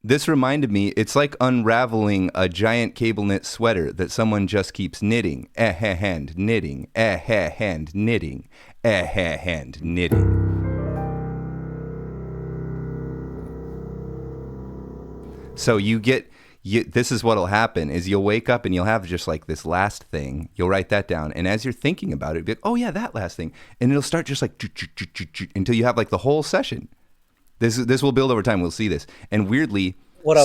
This reminded me, it's like unraveling a giant cable knit sweater that someone just keeps knitting. Hand knitting. Hand knitting. Hand knitting. So this is what'll happen is you'll wake up and you'll have just like this last thing. You'll write that down. And as you're thinking about it, you'll be like, oh yeah, that last thing. And it'll start just like until you have like the whole session. This will build over time. We'll see this. And weirdly,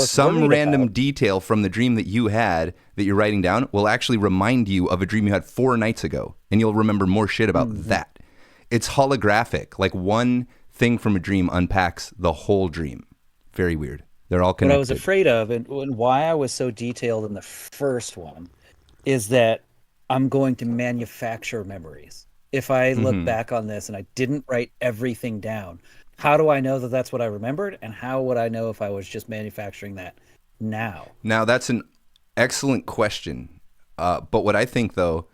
some random detail from the dream that you had that you're writing down will actually remind you of a dream you had 4 nights ago. And you'll remember more shit about that. It's holographic. Like one thing from a dream unpacks the whole dream. Very weird. They're all connected. What I was afraid of and why I was so detailed in the first one is that I'm going to manufacture memories. If I look back on this and I didn't write everything down, how do I know that that's what I remembered? And how would I know if I was just manufacturing that now? Now, that's an excellent question. But what I think, though,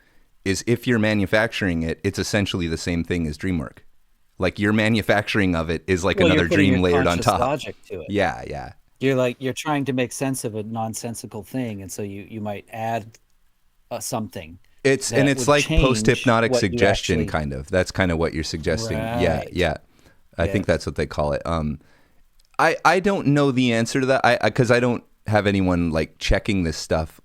is if you're manufacturing it, it's essentially the same thing as Dreamwork. Like your manufacturing of it is like another dream layered on top. Logic to it. Yeah. You're trying to make sense of a nonsensical thing, and so you might add something. It's like post-hypnotic suggestion, kind of. That's kind of what you're suggesting. Right. Yeah. I think that's what they call it. I don't know the answer to that because I don't have anyone like checking this stuff.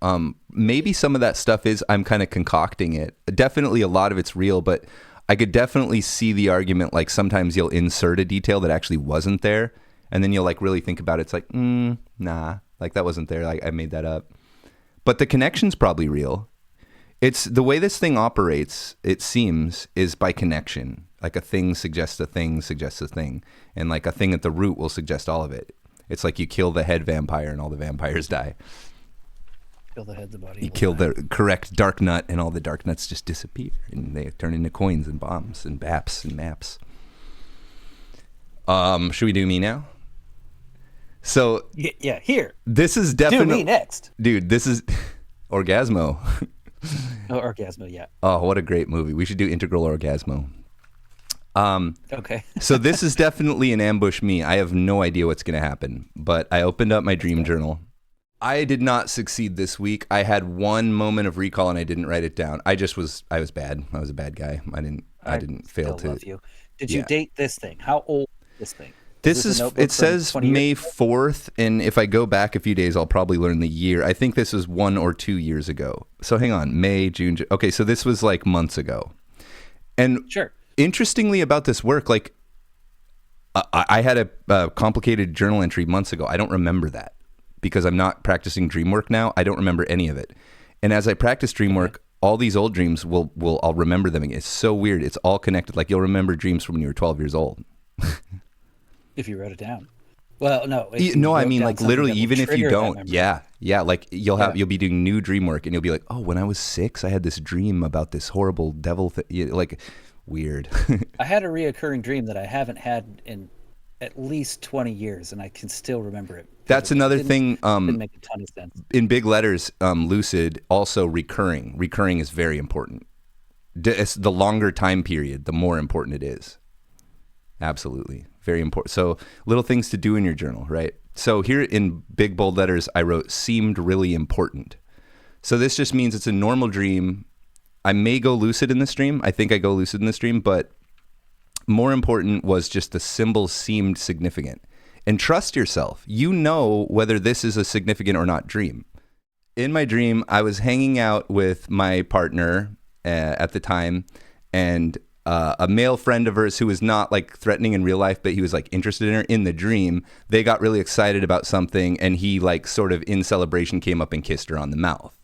Maybe some of that stuff is I'm kind of concocting it. Definitely a lot of it's real, but I could definitely see the argument like sometimes you'll insert a detail that actually wasn't there, and then you'll like really think about it. It's like, nah, like that wasn't there. Like I made that up. But the connection's probably real. It's the way this thing operates, it seems, is by connection. Like a thing suggests a thing suggests a thing. And like a thing at the root will suggest all of it. It's like you kill the head vampire and all the vampires die. Kill the head, the body. You kill the correct dark nut and all the dark nuts just disappear. And they turn into coins and bombs and baps and maps. Should we do me now? So yeah, here. This is definitely... Do me next. Dude, this is Orgasmo. Oh, Orgasmo, yeah. Oh, what a great movie. We should do Integral Orgasmo. Okay. So this is definitely an ambush me. I have no idea what's going to happen, but I opened up my dream journal. I did not succeed this week. I had one moment of recall and I didn't write it down. I was bad. I was a bad guy. I didn't fail to. Love you. Did you date this thing? How old is this thing? It says May 4th, and if I go back a few days, I'll probably learn the year. I think this was 1 or 2 years ago. So hang on, May, June. Okay, so this was like months ago. And sure. Interestingly about this work, like I had a complicated journal entry months ago. I don't remember that because I'm not practicing Dreamwork now. I don't remember any of it. And as I practice Dreamwork, all these old dreams I'll remember them again. It's so weird. It's all connected. Like you'll remember dreams from when you were 12 years old. If you wrote it down. Well, no. No, I mean like literally even if you don't. Yeah. Like you'll be doing new dream work and you'll be like, oh, when I was 6, I had this dream about this horrible devil thing. Like weird. I had a reoccurring dream that I haven't had in at least 20 years and I can still remember it. That's another thing. Didn't make a ton of sense. In big letters, lucid, also recurring. Recurring is very important. It's the longer time period, the more important it is. Absolutely. Very important. So little things to do in your journal, right? So here in big bold letters, I wrote seemed really important. So this just means it's a normal dream. I may go lucid in this dream. I think I go lucid in this dream, but more important was just the symbol seemed significant. And trust yourself. You know whether this is a significant or not dream. In my dream, I was hanging out with my partner at the time, and a male friend of hers who was not like threatening in real life, but he was like interested in her in the dream. They got really excited about something, and he like sort of in celebration came up and kissed her on the mouth.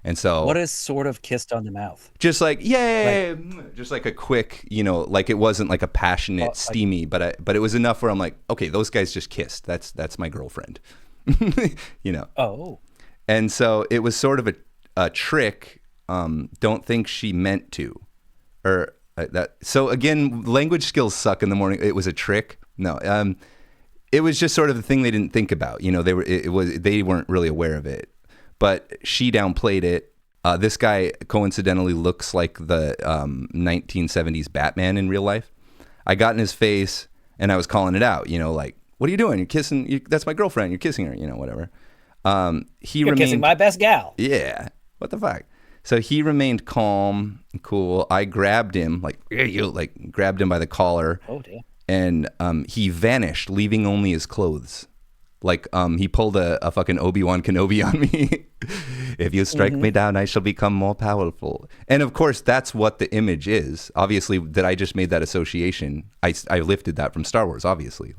And so what is sort of kissed on the mouth? Just like, yay, just like a quick, like it wasn't like a passionate, steamy, but it was enough where I'm like, okay, those guys just kissed. That's my girlfriend, Oh. And so it was sort of a trick. Don't think she meant to, or that. So again, language skills suck in the morning. It was a trick. No, it was just sort of the thing they didn't think about. They weren't really aware of it. But she downplayed it. This guy coincidentally looks like the 1970s Batman in real life. I got in his face and I was calling it out, like, what are you doing? You're kissing. That's my girlfriend. You're kissing her. Whatever. He You're kissing remained. my best gal. Yeah. What the fuck? So he remained calm, and cool. I grabbed him, grabbed him by the collar. Oh, damn. And he vanished, leaving only his clothes. He pulled a fucking Obi-Wan Kenobi on me. If you strike me down, I shall become more powerful. And of course, that's what the image is. Obviously, that I just made that association. I lifted that from Star Wars, obviously.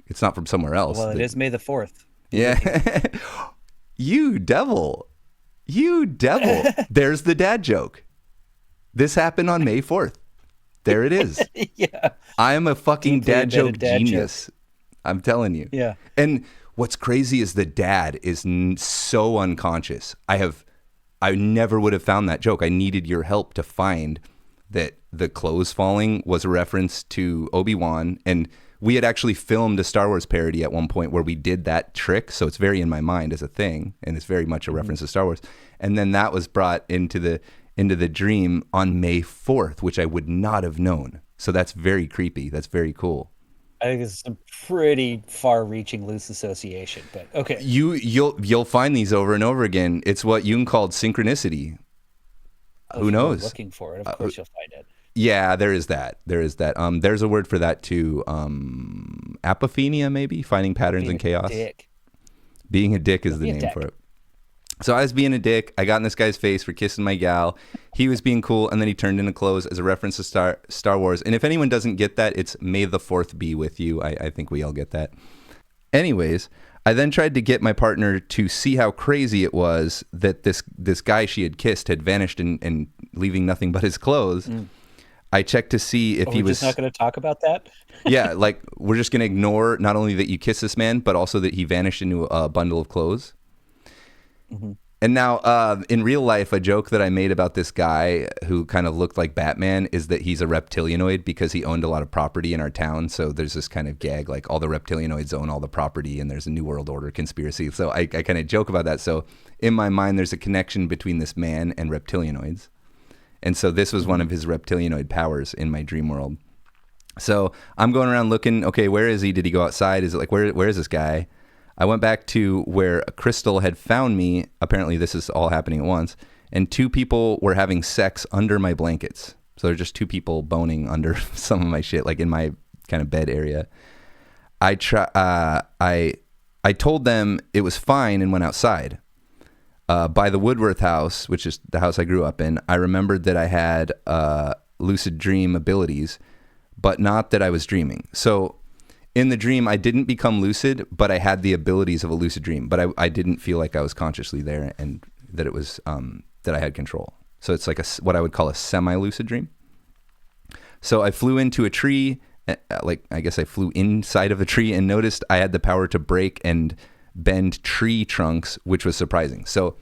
It's not from somewhere else. Well, it is May the 4th. Yeah. You devil. There's the dad joke. This happened on May 4th. There it is. Yeah. I am a fucking dad joke genius. I'm telling you. Yeah. And what's crazy is the dad is so unconscious. I never would have found that joke. I needed your help to find that the clothes falling was a reference to Obi-Wan. And we had actually filmed a Star Wars parody at one point where we did that trick. So it's very in my mind as a thing. And it's very much a reference to Star Wars. And then that was brought into the dream on May 4th, which I would not have known. So that's very creepy. That's very cool. I think it's some pretty far-reaching loose association, but okay. You'll find these over and over again. It's what Jung called synchronicity. Who knows? Looking for it, of course you'll find it. Yeah, there is that. There's a word for that too. Apophenia, maybe, finding patterns in chaos. Dick. Being a dick is the name for it. So I was being a dick. I got in this guy's face for kissing my gal. He was being cool, and then he turned into clothes as a reference to Star Wars. And if anyone doesn't get that, it's May the 4th be with you. I think we all get that. Anyways, I then tried to get my partner to see how crazy it was that this guy she had kissed had vanished and leaving nothing but his clothes. I checked to see if he was... We're just not going to talk about that? Yeah, we're just going to ignore not only that you kissed this man, but also that he vanished into a bundle of clothes. Mm-hmm. And now, in real life, a joke that I made about this guy who kind of looked like Batman is that he's a reptillianoid because he owned a lot of property in our town. So there's this kind of gag, all the reptillianoids own all the property and there's a New World Order conspiracy. So I kind of joke about that. So in my mind, there's a connection between this man and reptillianoids. And so this was one of his reptillianoid powers in my dream world. So I'm going around looking, okay, where is he? Did he go outside? Is it where is this guy? I went back to where Crystal had found me. Apparently this is all happening at once. And 2 people were having sex under my blankets. So they're just 2 people boning under some of my shit, in my kind of bed area. I told them it was fine and went outside. By the Woodworth house, which is the house I grew up in, I remembered that I had lucid dream abilities, but not that I was dreaming. So in the dream, I didn't become lucid, but I had the abilities of a lucid dream. But I didn't feel like I was consciously there and that it was that I had control. So it's what I would call a semi-lucid dream. So I flew into a tree, I guess I flew inside of a tree and noticed I had the power to break and bend tree trunks, which was surprising. So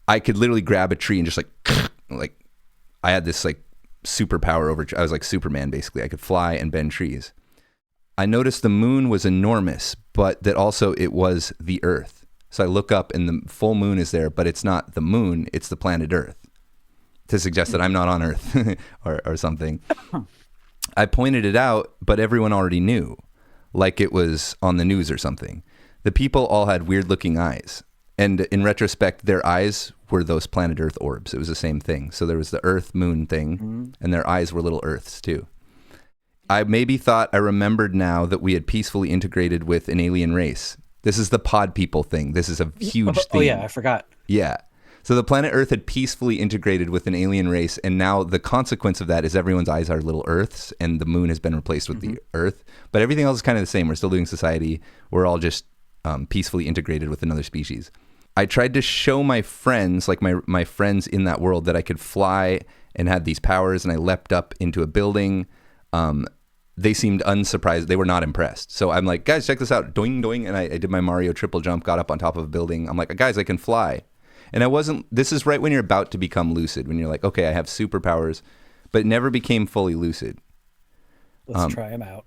I could literally grab a tree and just I had this superpower over. I was like Superman basically. I could fly and bend trees. I noticed the moon was enormous, but that also it was the Earth. So I look up and the full moon is there, but it's not the moon, it's the planet Earth, to suggest that I'm not on Earth or something. I pointed it out, but everyone already knew, like it was on the news or something. The people all had weird looking eyes. And in retrospect, their eyes were those planet Earth orbs. It was the same thing. So there was the Earth moon thing, and their eyes were little Earths too. I maybe thought I remembered now that we had peacefully integrated with an alien race. This is the pod people thing. This is a huge thing. Oh yeah, I forgot. Yeah. So the planet Earth had peacefully integrated with an alien race, and now the consequence of that is everyone's eyes are little Earths, and the moon has been replaced with the Earth. But everything else is kind of the same. We're still doing society. We're all just peacefully integrated with another species. I tried to show my friends, my friends in that world, that I could fly and had these powers, and I leapt up into a building. They seemed unsurprised. They were not impressed. So I'm like, guys, check this out. Doing, doing. And I did my Mario triple jump, got up on top of a building. I'm like, guys, I can fly. And this is right when you're about to become lucid, when you're like, okay, I have superpowers, but never became fully lucid. Let's try them out.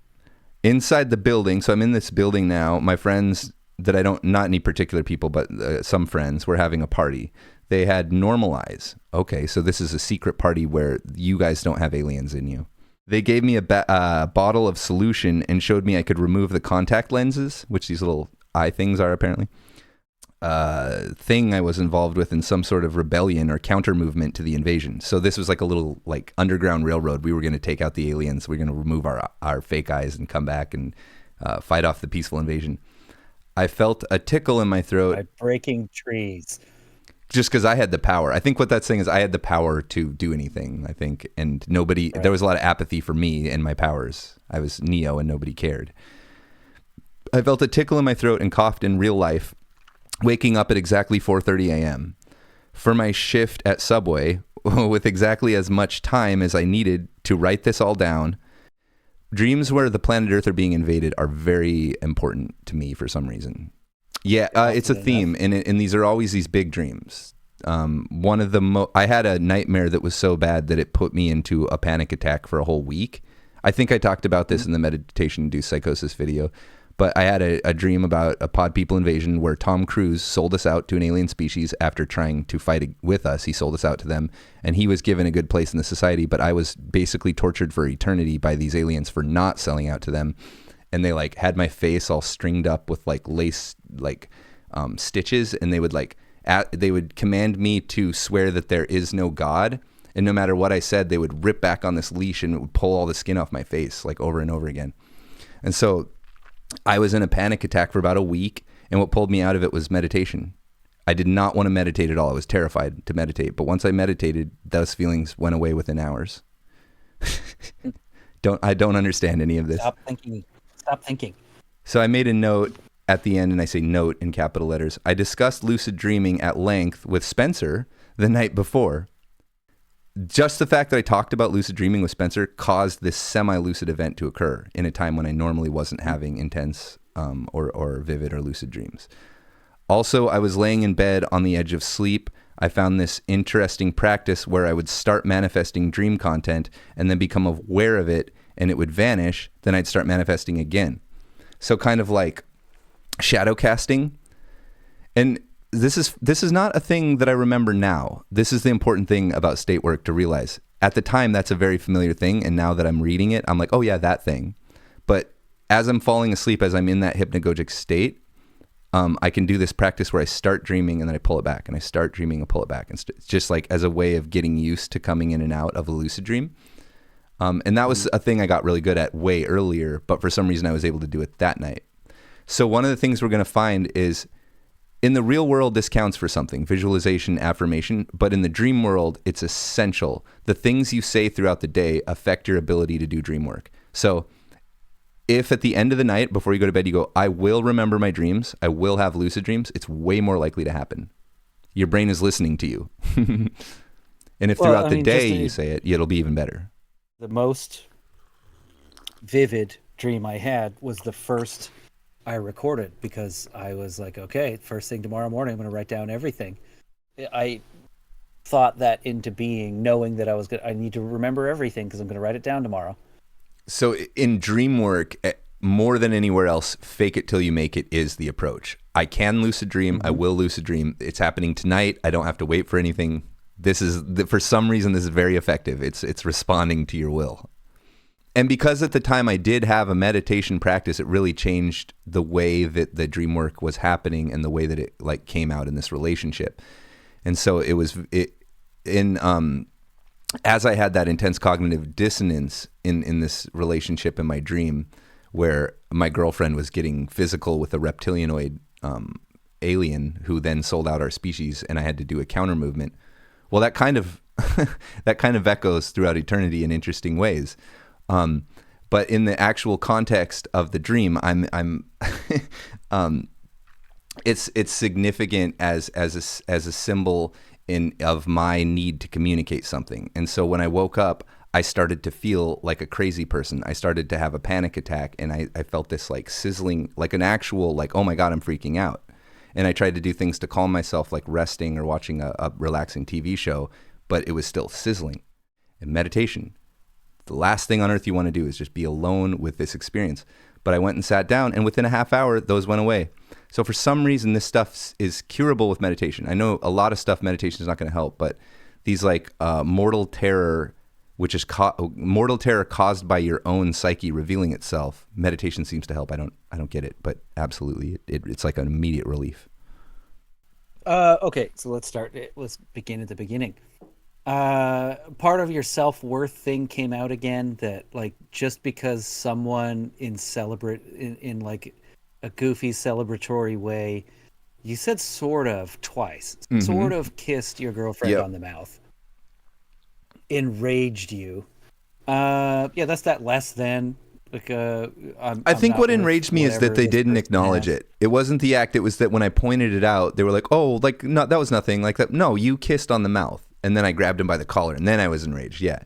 Inside the building, so I'm in this building now. My friends that not any particular people, but some friends were having a party. They had normal eyes. Okay, so this is a secret party where you guys don't have aliens in you. They gave me a bottle of solution and showed me I could remove the contact lenses, which these little eye things are apparently. Thing I was involved with in some sort of rebellion or counter movement to the invasion. So this was like a little like underground railroad. We were going to take out the aliens. We are going to remove our fake eyes and come back and fight off the peaceful invasion. I felt a tickle in my throat. By breaking trees. Just because I had the power. I think what that's saying is I had the power to do anything, I think. And nobody, right. There was a lot of apathy for me and my powers. I was Neo and nobody cared. I felt a tickle in my throat and coughed in real life, waking up at exactly 4:30 a.m. For my shift at Subway, with exactly as much time as I needed to write this all down. Dreams where the planet Earth are being invaded are very important to me for some reason. Yeah, it's a theme, and these are always these big dreams. One of the I had a nightmare that was so bad that it put me into a panic attack for a whole week. I think I talked about this in the meditation-induced psychosis video, but I had a dream about a pod people invasion where Tom Cruise sold us out to an alien species after trying to fight with us. He sold us out to them, and he was given a good place in the society, but I was basically tortured for eternity by these aliens for not selling out to them. And they like had my face all stringed up with like lace stitches, and they would command me to swear that there is no God, and no matter what I said, they would rip back on this leash and it would pull all the skin off my face like over and over again. And so I was in a panic attack for about a week, and what pulled me out of it was meditation. I did not want to meditate at all. I was terrified to meditate, but once I meditated, those feelings went away within hours. I don't understand any of this. Stop thinking. So I made a note at the end, and I say note in capital letters. I discussed lucid dreaming at length with Spencer the night before. Just the fact that I talked about lucid dreaming with Spencer caused this semi-lucid event to occur in a time when I normally wasn't having intense or vivid or lucid dreams. Also, I was laying in bed on the edge of sleep. I found this interesting practice where I would start manifesting dream content and then become aware of it, and it would vanish, then I'd start manifesting again. So kind of like shadow casting. And this is not a thing that I remember now. This is the important thing about state work to realize. At the time, that's a very familiar thing, and now that I'm reading it, I'm like, oh yeah, that thing. But as I'm falling asleep, as I'm in that hypnagogic state, I can do this practice where I start dreaming and then I pull it back, and I start dreaming and pull it back. And it's just like as a way of getting used to coming in and out of a lucid dream. And that was a thing I got really good at way earlier, but for some reason I was able to do it that night. So one of the things we're going to find is in the real world, this counts for something, visualization, affirmation, but in the dream world, it's essential. The things you say throughout the day affect your ability to do dream work. So if at the end of the night, before you go to bed, you go, I will remember my dreams, I will have lucid dreams, it's way more likely to happen. Your brain is listening to you. And if throughout the day you say it, it'll be even better. The most vivid dream I had was the first I recorded, because I was like, okay, first thing tomorrow morning, I'm going to write down everything. I thought that into being, knowing that I need to remember everything because I'm going to write it down tomorrow. So in Dreamwork, more than anywhere else, fake it till you make it is the approach. I can lucid dream. Mm-hmm. I will lucid dream. It's happening tonight. I don't have to wait for anything. For some reason, this is very effective. It's responding to your will. And because at the time I did have a meditation practice, it really changed the way that the dream work was happening and the way that it like came out in this relationship. And so as I had that intense cognitive dissonance in this relationship in my dream, where my girlfriend was getting physical with a reptillianoid alien who then sold out our species, and I had to do a counter movement. Well, that kind of echoes throughout eternity in interesting ways. But in the actual context of the dream, it's significant as a symbol of my need to communicate something. And so when I woke up, I started to feel like a crazy person. I started to have a panic attack, and I felt this like sizzling, like an actual like, oh my God, I'm freaking out. And I tried to do things to calm myself, like resting or watching a relaxing TV show, but it was still sizzling. And meditation, the last thing on earth you want to do is just be alone with this experience. But I went and sat down, and within a half hour, those went away. So for some reason, this stuff is curable with meditation. I know a lot of stuff meditation is not going to help, but these like mortal terror which is mortal terror caused by your own psyche revealing itself. Meditation seems to help. I don't get it, but absolutely, it's like an immediate relief. Okay, so let's start. Let's begin at the beginning. Part of your self-worth thing came out again, that like just because someone in like a goofy celebratory way, you said sort of twice, sort of kissed your girlfriend on the mouth, enraged you. Yeah, that's that less than. Like, I think what enraged me is that they didn't acknowledge it. It wasn't the act. It was that when I pointed it out, they were like, "Oh, like no, that was nothing." Like that. No, you kissed on the mouth, and then I grabbed him by the collar, and then I was enraged. Yeah,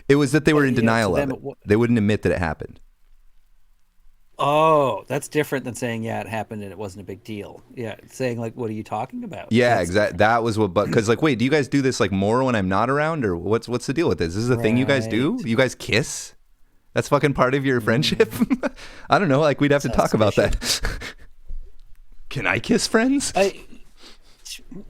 it was that they were in denial of it. They wouldn't admit that it happened. Oh, that's different than saying, yeah, it happened and it wasn't a big deal. Yeah, saying like, what are you talking about? Yeah, exactly. That was what, because like, wait, do you guys do this like more when I'm not around, or what's the deal with this? This is a thing you guys do? You guys kiss? That's fucking part of your friendship? I don't know. Like, we'd have to talk about that. Can I kiss friends?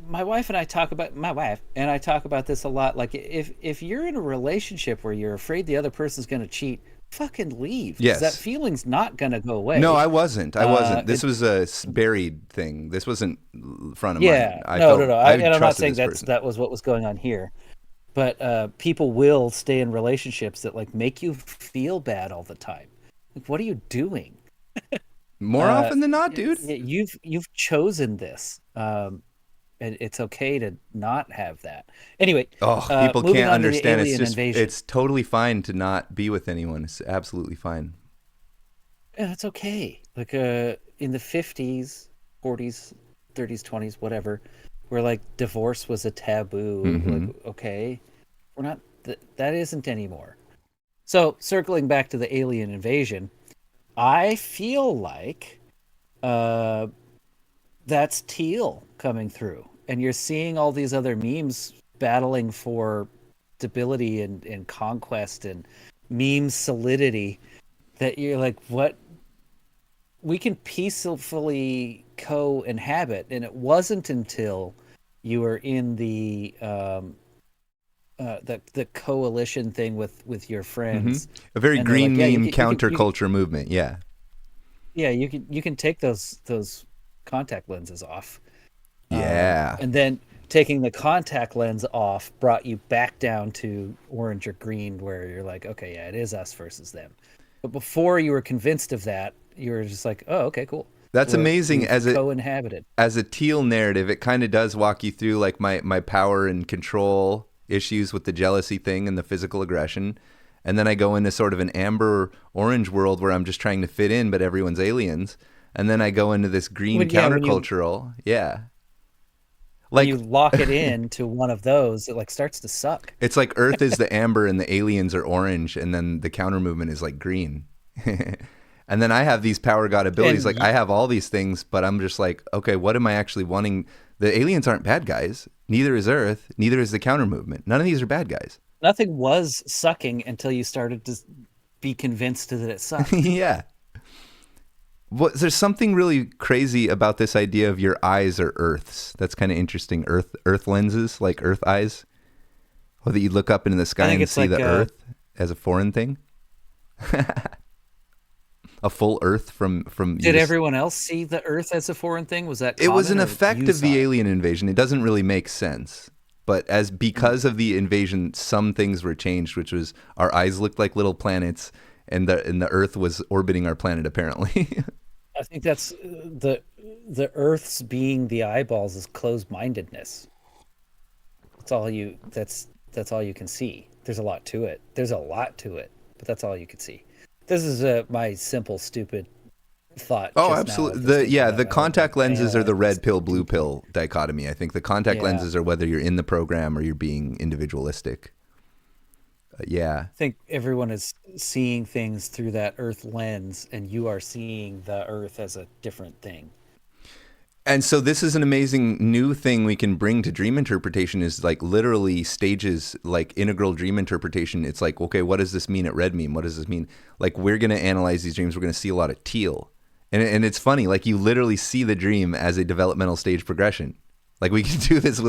My wife and I talk about this a lot. Like, if you're in a relationship where you're afraid the other person's going to cheat, fucking leave. Yes. That feeling's not going to go away. No, I wasn't. This was a buried thing. This wasn't front of mind. No. I'm not saying that was what was going on here. But people will stay in relationships that like make you feel bad all the time. Like, what are you doing? More often than not, dude. You've chosen this, and it's okay to not have that. Anyway, people can't understand. It's totally fine to not be with anyone. It's absolutely fine. Yeah, it's okay. Like in the 50s, 40s, 30s, 20s, whatever, where like divorce was a taboo. Like, okay, we're not that isn't anymore. So circling back to the alien invasion, I feel like that's Teal coming through, and you're seeing all these other memes battling for stability and conquest and meme solidity, that you're like, what? We can peacefully co-inhabit. And it wasn't until you were in the coalition thing with your friends, a very green like, meme counterculture movement. Yeah, you can take those contact lenses off. Yeah, and then taking the contact lens off brought you back down to orange or green, where you're like, okay, yeah, it is us versus them. But before you were convinced of that, you were just like, oh, okay, cool. That's amazing. As a Teal narrative, it kind of does walk you through like my power and control issues with the jealousy thing and the physical aggression. And then I go into sort of an amber orange world where I'm just trying to fit in, but everyone's aliens. And then I go into this green countercultural. Like, when you lock it in to one of those, it like starts to suck. It's like Earth is the amber and the aliens are orange, and then the counter movement is like green. And then I have these power god abilities. Like, I have all these things, but I'm just like, okay, what am I actually wanting? The aliens aren't bad guys. Neither is Earth. Neither is the counter movement. None of these are bad guys. Nothing was sucking until you started to be convinced that it sucked. Yeah. Well, there's something really crazy about this idea of your eyes are Earths. That's kind of interesting. Earth lenses, like Earth eyes. Or that you look up into the sky and see like the Earth as a foreign thing. A full Earth from. Did everyone else see the Earth as a foreign thing? Was that it was an effect of the alien invasion? It doesn't really make sense, but because of the invasion, some things were changed, which was our eyes looked like little planets, and the Earth was orbiting our planet apparently. I think that's the Earth's being the eyeballs is closed-mindedness. That's all you can see. There's a lot to it. But that's all you can see. This is my simple, stupid thought. Oh, absolutely. The contact lenses are the red pill, blue pill dichotomy. I think the contact lenses are whether you're in the program or you're being individualistic. I think everyone is seeing things through that Earth lens, and you are seeing the Earth as a different thing. And so this is an amazing new thing we can bring to dream interpretation, is like literally stages, like integral dream interpretation. It's like, okay, what does this mean at red meme? What does this mean? Like, we're going to analyze these dreams. We're going to see a lot of teal. And it's funny, like you literally see the dream as a developmental stage progression. Like we can do this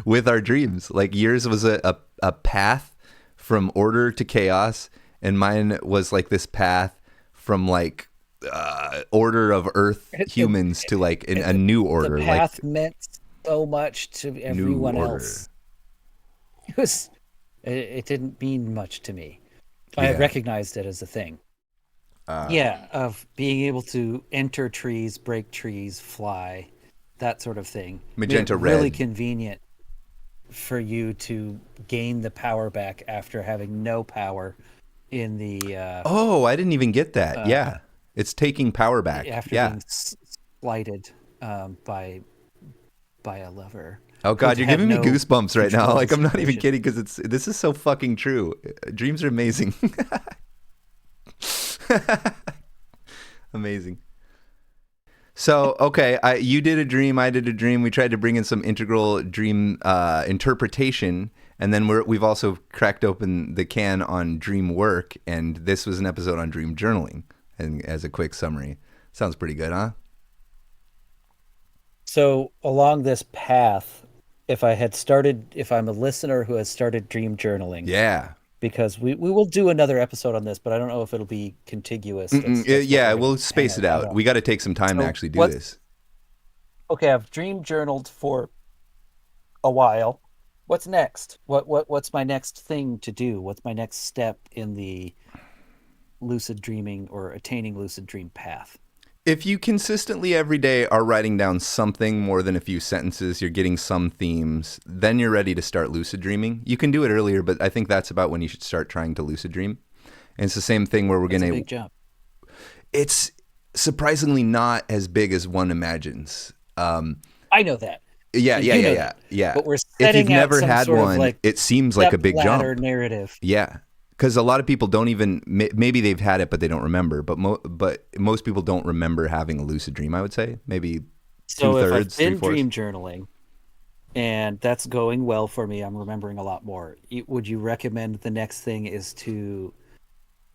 with our dreams. Like yours was a path from order to chaos, and mine was like this path from like order of Earth humans to like a new order. The path meant so much to everyone else. It didn't mean much to me. I recognized it as a thing. Of being able to enter trees, break trees, fly, that sort of thing. Magenta red. Really convenient for you to gain the power back after having no power in the... I didn't even get that. It's taking power back. After being slighted by a lover. Oh God, you're giving me goosebumps right now. Like I'm not even kidding, because this is so fucking true. Dreams are amazing. Amazing. So, okay, you did a dream, I did a dream. We tried to bring in some integral dream interpretation, and then we've also cracked open the can on Dreamwork, and this was an episode on dream journaling. And as a quick summary, sounds pretty good, huh? So, along this path, if I'm a listener who has started dream journaling, because we will do another episode on this, but I don't know if it'll be contiguous. We'll space it out. We got to take some time to actually do this. Okay, I've dream journaled for a while. What's next? What's my next thing to do? What's my next step in the lucid dreaming or attaining lucid dream path? If you consistently every day are writing down something more than a few sentences, you're getting some themes, then you're ready to start lucid dreaming. You can do it earlier, but I think that's about when you should start trying to lucid dream. And it's the same thing where It's a big jump. It's surprisingly not as big as one imagines. I know that. Yeah. But we're setting if you've never out had sort one, of like it seems like a big jump. Narrative. Yeah. Because a lot of people don't even, maybe they've had it, but they don't remember. But most people don't remember having a lucid dream, I would say. Maybe two-thirds, So if I've been dream journaling, and that's going well for me, I'm remembering a lot more. Would you recommend the next thing is to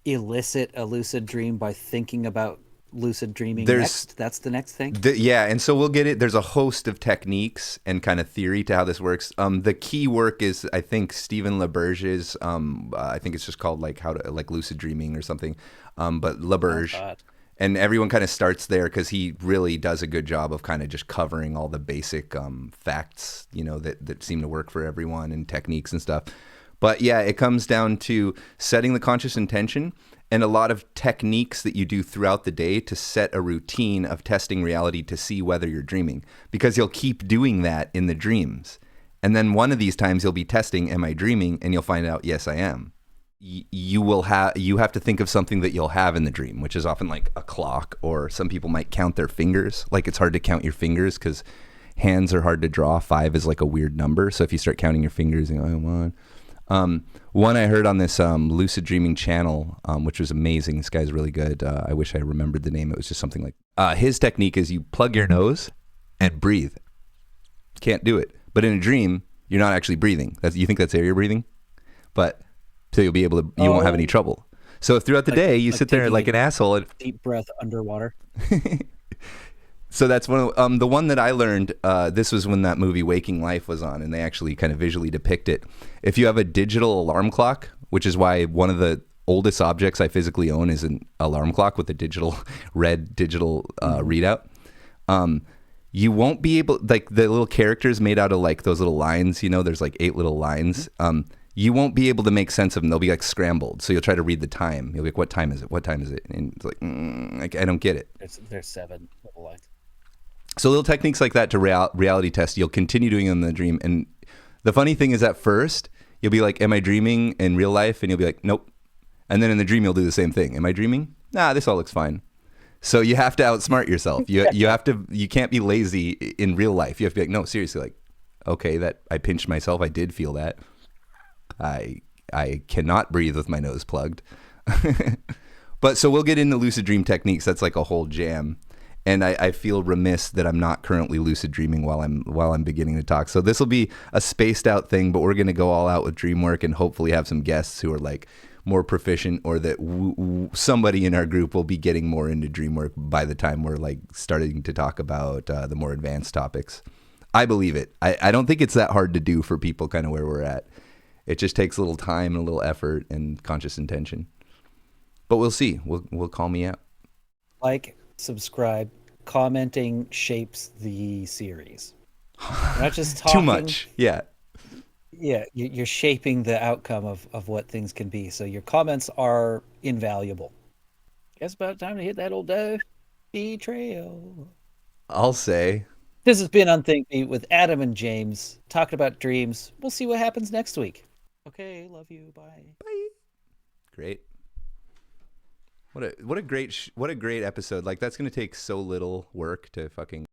elicit a lucid dream by thinking about lucid dreaming next? That's the next thing? And so we'll get it. There's a host of techniques and kind of theory to how this works. The key work is, I think, Stephen LaBerge's, I think it's just called like how to, like lucid dreaming or something, but LaBerge. And everyone kind of starts there because he really does a good job of kind of just covering all the basic facts, that seem to work for everyone, and techniques and stuff. But yeah, it comes down to setting the conscious intention and a lot of techniques that you do throughout the day to set a routine of testing reality to see whether you're dreaming, because you'll keep doing that in the dreams. And then one of these times you'll be testing, am I dreaming? And you'll find out, yes, I am. You have to think of something that you'll have in the dream, which is often like a clock, or some people might count their fingers. Like it's hard to count your fingers because hands are hard to draw. 5 is like a weird number. So if you start counting your fingers, you go, 1. One I heard on this lucid dreaming channel, which was amazing. This guy's really good. I wish I remembered the name. It was just something like his technique is you plug your nose and breathe. Can't do it, but in a dream you're not actually breathing. You think that's air you're breathing, but so you'll be able to. You won't have any trouble. So throughout the day you sit there like an asshole and deep breath underwater. So that's one of the one that I learned. This was when that movie Waking Life was on, and they actually kind of visually depict it. If you have a digital alarm clock, which is why one of the oldest objects I physically own is an alarm clock with a red digital readout. You won't be able, like the little characters made out of like those little lines. There's like 8 little lines. You won't be able to make sense of them. They'll be like scrambled. So you'll try to read the time. You'll be like, what time is it? What time is it? And it's like, I don't get it. There's 7 little lines. So little techniques like that to reality test, you'll continue doing them in the dream. And the funny thing is at first, you'll be like, am I dreaming in real life? And you'll be like, nope. And then in the dream, you'll do the same thing. Am I dreaming? Nah, this all looks fine. So you have to outsmart yourself. You can't be lazy in real life. You have to be like, no, seriously, like, okay, that I pinched myself. I did feel that. I cannot breathe with my nose plugged. But so we'll get into lucid dream techniques. That's like a whole jam. And I feel remiss that I'm not currently lucid dreaming while I'm beginning to talk. So this will be a spaced out thing, but we're going to go all out with Dreamwork and hopefully have some guests who are like more proficient, or that somebody in our group will be getting more into Dreamwork by the time we're like starting to talk about the more advanced topics. I believe it. I don't think it's that hard to do for people kind of where we're at. It just takes a little time and a little effort and conscious intention. But we'll see. We'll call me out. Like, subscribe, commenting shapes the series. We're not just talking. Too much. Yeah. Yeah, you're shaping the outcome of what things can be. So your comments are invaluable. Guess about time to hit that old trail. I'll say. This has been Unthink Me with Adam and James talking about dreams. We'll see what happens next week. Okay, love you. Bye. Bye. Great. What a great episode. Like, that's going to take so little work to fucking